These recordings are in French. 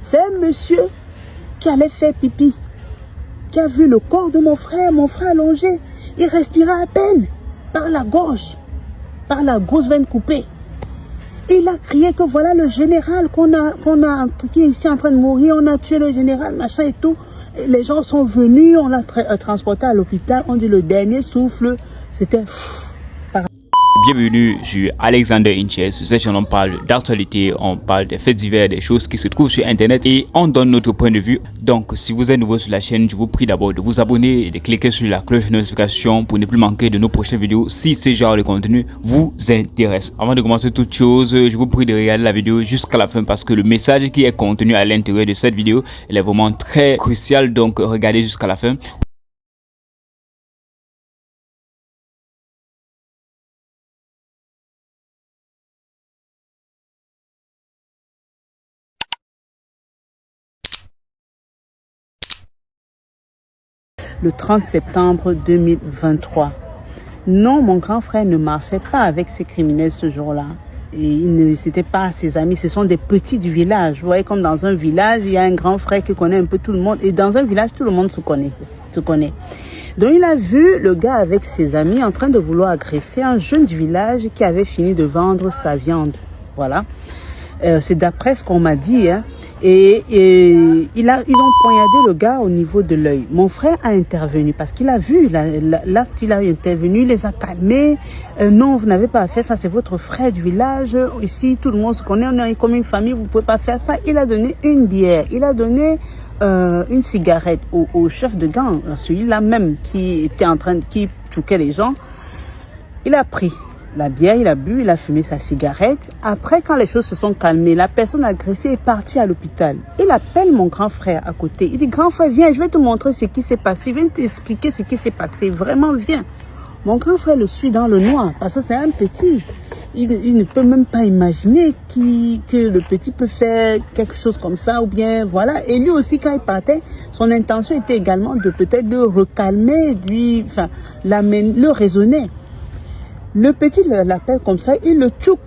C'est un monsieur qui allait faire pipi, qui a vu le corps de mon frère allongé. Il respirait à peine par la gorge, par la grosse veine coupée. Il a crié que voilà le général qui est ici en train de mourir, on a tué le général, machin et tout. Et les gens sont venus, on l'a transporté à l'hôpital, on dit le dernier souffle, c'était... Bienvenue sur Alexander Inches. Sur cette chaîne, on parle d'actualité, on parle des faits divers, des choses qui se trouvent sur internet et on donne notre point de vue. Donc, si vous êtes nouveau sur la chaîne, je vous prie d'abord de vous abonner et de cliquer sur la cloche de notification pour ne plus manquer de nos prochaines vidéos si ce genre de contenu vous intéresse. Avant de commencer toute chose, je vous prie de regarder la vidéo jusqu'à la fin parce que le message qui est contenu à l'intérieur de cette vidéo, il est vraiment très crucial. Donc, regardez jusqu'à la fin. Le 30 septembre 2023. Non, mon grand frère ne marchait pas avec ces criminels ce jour-là. Et c'était pas ses amis, ce sont des petits du village. Vous voyez, comme dans un village, il y a un grand frère qui connaît un peu tout le monde. Et dans un village, tout le monde se connaît. Donc, il a vu le gars avec ses amis en train de vouloir agresser un jeune du village qui avait fini de vendre sa viande. Voilà. C'est d'après ce qu'on m'a dit, hein. Et ils ont poignardé le gars au niveau de l'œil. Mon frère a intervenu parce qu'il a vu l'acte, il a intervenu, il les a calmés. Non, vous n'avez pas à faire ça, c'est votre frère du village. Ici, tout le monde se connaît, on est comme une famille, vous ne pouvez pas faire ça. Il a donné une bière, il a donné une cigarette au chef de gang, celui-là même qui choquait les gens. Il a pris la bière, il a bu, il a fumé sa cigarette. Après, quand les choses se sont calmées, la personne agressée est partie à l'hôpital. Il appelle mon grand frère à côté. Il dit, grand frère, viens, je vais te montrer ce qui s'est passé. Viens t'expliquer ce qui s'est passé. Vraiment, viens. Mon grand frère le suit dans le noir parce que c'est un petit. Il ne peut même pas imaginer que le petit peut faire quelque chose comme ça ou bien, voilà. Et lui aussi, quand il partait, son intention était également de peut-être le recalmer, le raisonner. Le petit l'appelle comme ça, il le tchouk.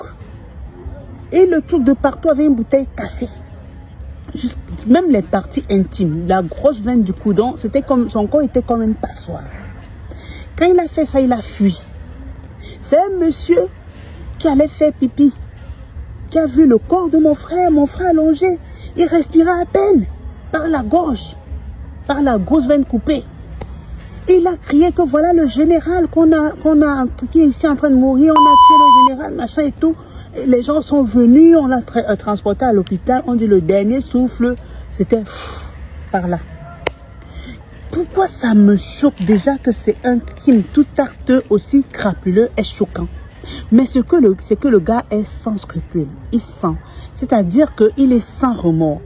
Et le tchouk de partout avec une bouteille cassée. Même les parties intimes, la grosse veine du coudon, c'était comme son corps était comme une passoire. Quand il a fait ça, il a fui. C'est un monsieur qui allait faire pipi, qui a vu le corps de mon frère allongé. Il respirait à peine par la gorge, par la grosse veine coupée. Il a crié que voilà le général qui est ici en train de mourir, on a tué le général, machin et tout. Et les gens sont venus, on l'a transporté à l'hôpital, on dit le dernier souffle, c'était par là. Pourquoi ça me choque déjà que c'est un crime, tout acte aussi crapuleux est choquant. Mais c'est que le gars est sans scrupule, il sent, c'est-à-dire qu'il est sans remords.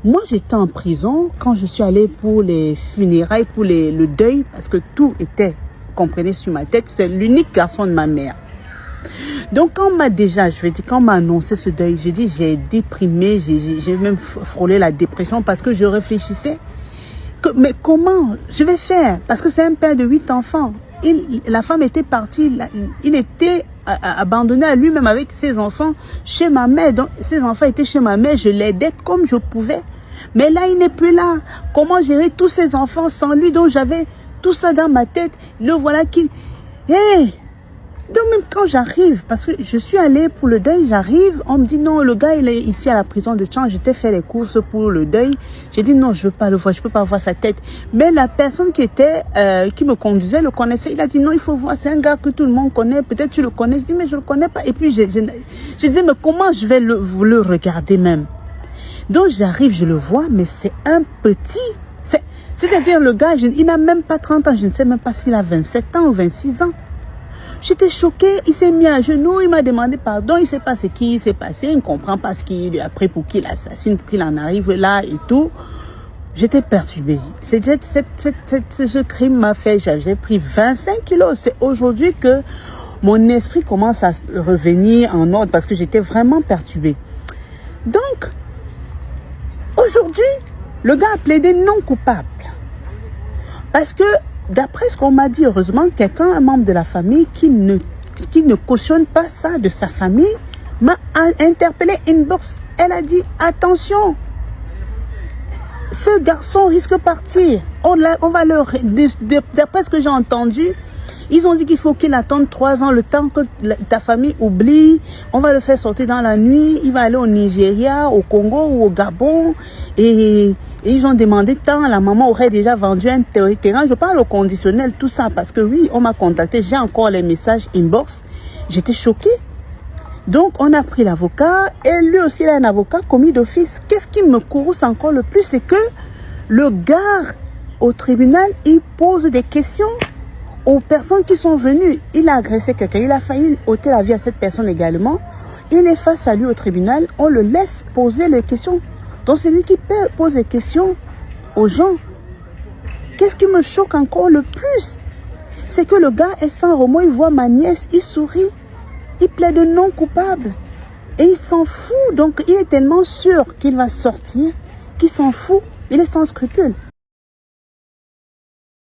Moi, j'étais en prison quand je suis allée pour les funérailles, pour le deuil, parce que tout était, comprenez, sur ma tête. C'est l'unique garçon de ma mère. Donc, quand on m'a annoncé ce deuil, j'ai dit, j'ai déprimé, j'ai même frôlé la dépression parce que je réfléchissais. Mais comment je vais faire? Parce que c'est un père de 8 enfants. La femme était partie, il était abandonné à lui-même avec ses enfants chez ma mère. Donc, ses enfants étaient chez ma mère, je l'aidais comme je pouvais. Mais là, il n'est plus là. Comment gérer tous ces enfants sans lui? Donc, j'avais tout ça dans ma tête. Le voilà qui... Hey! Donc, même quand j'arrive, parce que je suis allée pour le deuil, j'arrive, on me dit non, le gars, il est ici à la prison de Tchang. J'étais fait les courses pour le deuil. J'ai dit non, je veux pas le voir, je peux pas voir sa tête. Mais la personne qui me conduisait le connaissait. Il a dit non, il faut voir, c'est un gars que tout le monde connaît. Peut-être tu le connais. Je dis mais je le connais pas. Et puis, je dis mais comment je vais le regarder même? Donc, j'arrive, je le vois, mais c'est un petit. C'est-à-dire, le gars, il n'a même pas 30 ans. Je ne sais même pas s'il a 27 ans ou 26 ans. J'étais choquée. Il s'est mis à genoux. Il m'a demandé pardon. Il ne sait pas ce qui s'est passé. Il ne comprend pas ce qu'il a pris pour qu'il assassine, pour qu'il en arrive là et tout. J'étais perturbée. Ce crime m'a fait, j'ai pris 25 kilos. C'est aujourd'hui que mon esprit commence à revenir en ordre parce que j'étais vraiment perturbée. Donc, aujourd'hui, le gars a plaidé non coupable. Parce que, d'après ce qu'on m'a dit, heureusement, un membre de la famille qui ne cautionne pas ça de sa famille, m'a interpellé inbox. Elle a dit, attention, ce garçon risque de partir. On va leur... D'après ce que j'ai entendu, ils ont dit qu'il faut qu'il attende 3 ans, le temps que ta famille oublie. On va le faire sortir dans la nuit. Il va aller au Nigeria, au Congo ou au Gabon. Et ils ont demandé tant. La maman aurait déjà vendu un terrain. Je parle au conditionnel, tout ça. Parce que oui, on m'a contacté. J'ai encore les messages inbox. J'étais choquée. Donc, on a pris l'avocat. Et lui aussi, il a un avocat commis d'office. Qu'est-ce qui me courrouce encore le plus? C'est que le gars au tribunal, il pose des questions aux personnes qui sont venues. Il a agressé quelqu'un, il a failli ôter la vie à cette personne également. Il est face à lui au tribunal, on le laisse poser les questions. Donc c'est lui qui pose les questions aux gens. Qu'est-ce qui me choque encore le plus? C'est que le gars est sans remords, il voit ma nièce, il sourit, il plaide non coupable. Et il s'en fout, donc il est tellement sûr qu'il va sortir, qu'il s'en fout, il est sans scrupule.